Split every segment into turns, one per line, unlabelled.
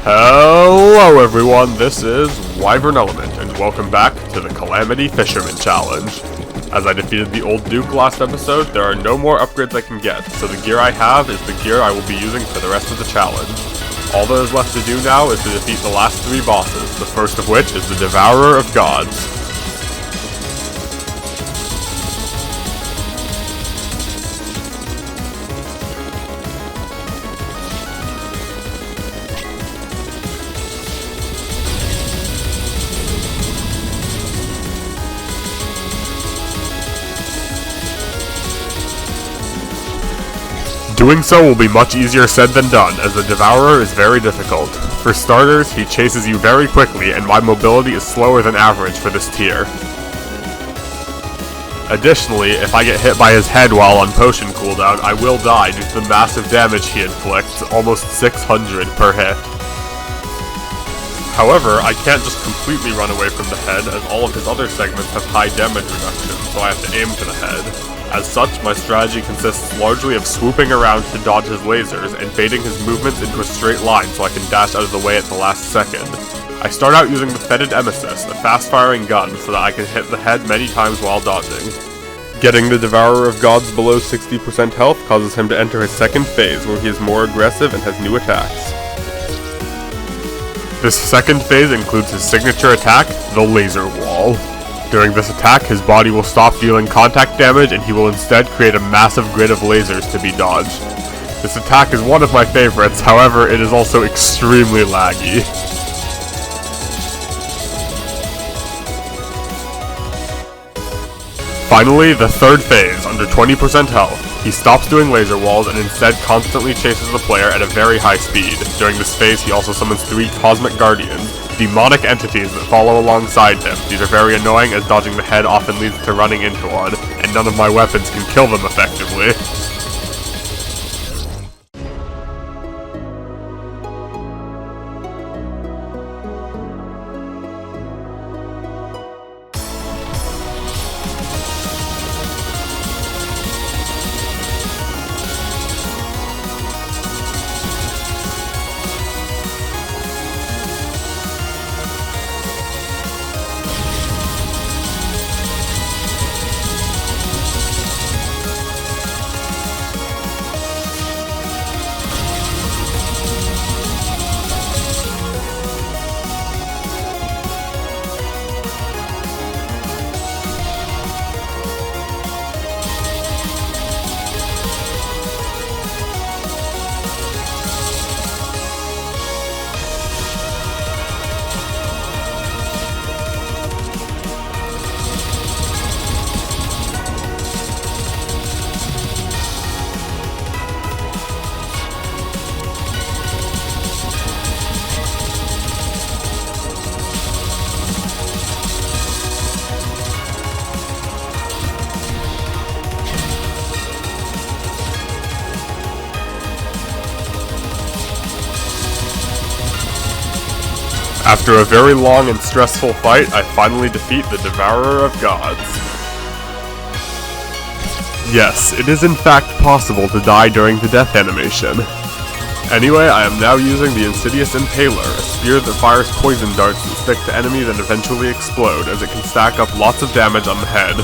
Hello everyone, this is Wyvern Element, and welcome back to the Calamity Fisherman Challenge. As I defeated the old Duke last episode, there are no more upgrades I can get, so the gear I have is the gear I will be using for the rest of the challenge. All that is left to do now is to defeat the last three bosses, the first of which is the Devourer of Gods. Doing so will be much easier said than done, as the Devourer is very difficult. For starters, he chases you very quickly, and my mobility is slower than average for this tier. Additionally, if I get hit by his head while on potion cooldown, I will die due to the massive damage he inflicts, almost 600 per hit. However, I can't just completely run away from the head, as all of his other segments have high damage reduction, so I have to aim for the head. As such, my strategy consists largely of swooping around to dodge his lasers and baiting his movements into a straight line so I can dash out of the way at the last second. I start out using the Fetid Emesis, a fast-firing gun, so that I can hit the head many times while dodging. Getting the Devourer of Gods below 60% health causes him to enter his second phase, where he is more aggressive and has new attacks. This second phase includes his signature attack, the Laser Wall. During this attack, his body will stop dealing contact damage and he will instead create a massive grid of lasers to be dodged. This attack is one of my favorites, however, it is also extremely laggy. Finally, the third phase, under 20% health. He stops doing laser walls and instead constantly chases the player at a very high speed. During this phase, he also summons 3 Cosmic Guardians, demonic entities that follow alongside him. These are very annoying, as dodging the head often leads to running into one, and none of my weapons can kill them effectively. After a very long and stressful fight, I finally defeat the Devourer of Gods. Yes, it is in fact possible to die during the death animation. Anyway, I am now using the Insidious Impaler, a spear that fires poison darts that stick to enemies and eventually explode, as it can stack up lots of damage on the head.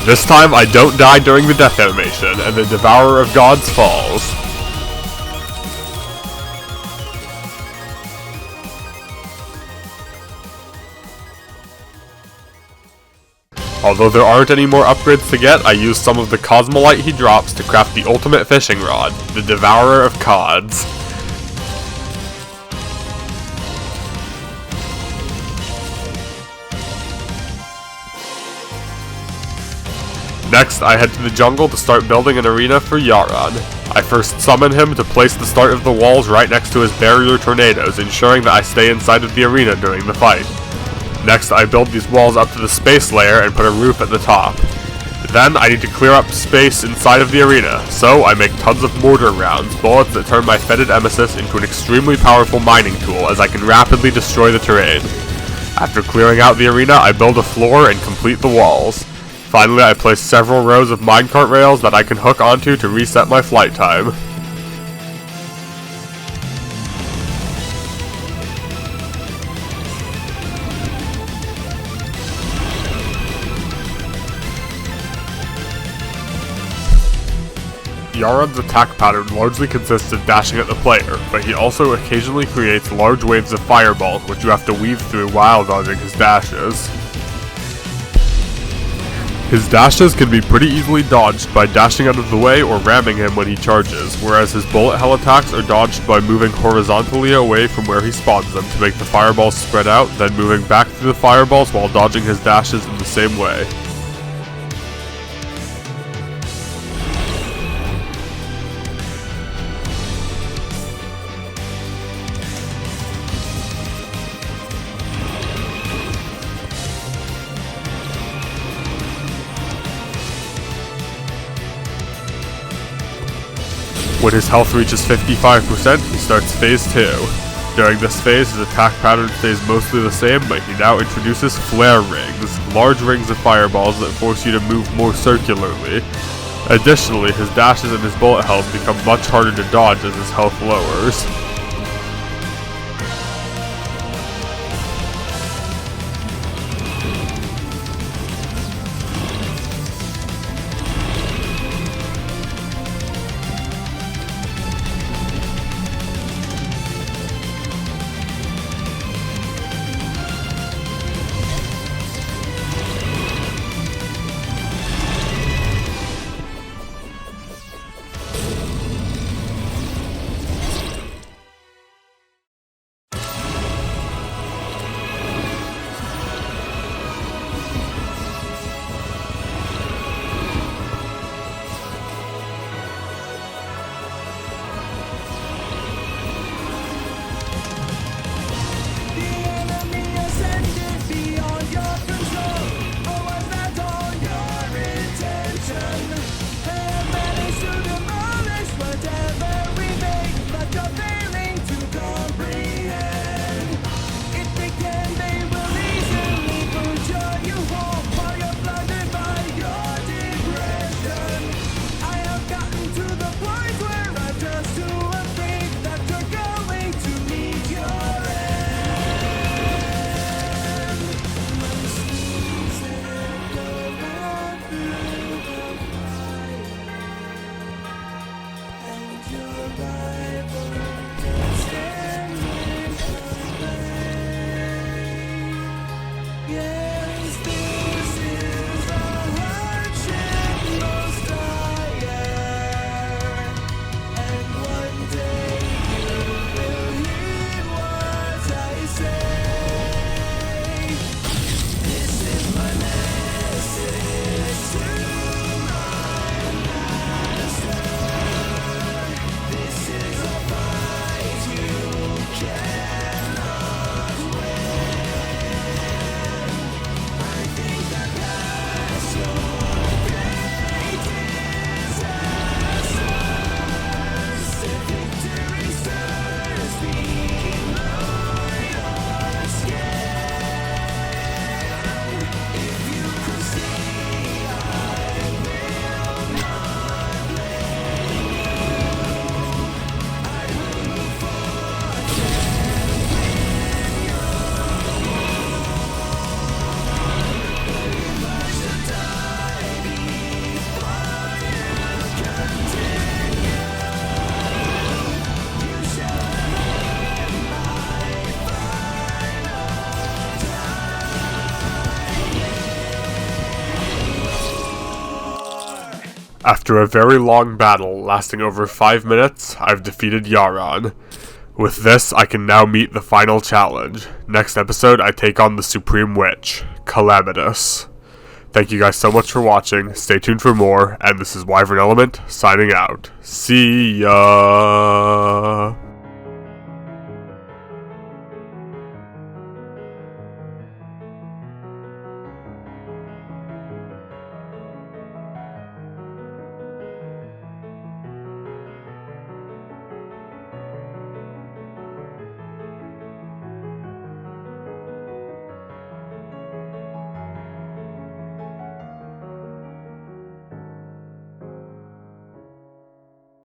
This time I don't die during the death animation, and the Devourer of Gods falls. Although there aren't any more upgrades to get, I use some of the Cosmolite he drops to craft the ultimate fishing rod, the Devourer of Gods. Next, I head to the jungle to start building an arena for Yharon. I first summon him to place the start of the walls right next to his barrier tornadoes, ensuring that I stay inside of the arena during the fight. Next, I build these walls up to the space layer and put a roof at the top. Then, I need to clear up space inside of the arena, so I make tons of mortar rounds, bullets that turn my fetid emesis into an extremely powerful mining tool as I can rapidly destroy the terrain. After clearing out the arena, I build a floor and complete the walls. Finally, I place several rows of minecart rails that I can hook onto to reset my flight time. Yharon's attack pattern largely consists of dashing at the player, but he also occasionally creates large waves of fireballs which you have to weave through while dodging his dashes. His dashes can be pretty easily dodged by dashing out of the way or ramming him when he charges, whereas his bullet hell attacks are dodged by moving horizontally away from where he spawns them to make the fireballs spread out, then moving back through the fireballs while dodging his dashes in the same way. When his health reaches 55%, he starts phase 2. During this phase, his attack pattern stays mostly the same, but he now introduces flare rings, large rings of fireballs that force you to move more circularly. Additionally, his dashes and his bullet hells become much harder to dodge as his health lowers. After a very long battle lasting over 5 minutes, I've defeated Yharon. With this, I can now meet the final challenge. Next episode, I take on the Supreme Witch, Calamitous. Thank you guys so much for watching, stay tuned for more, and this is Wyvern Element, signing out. See ya!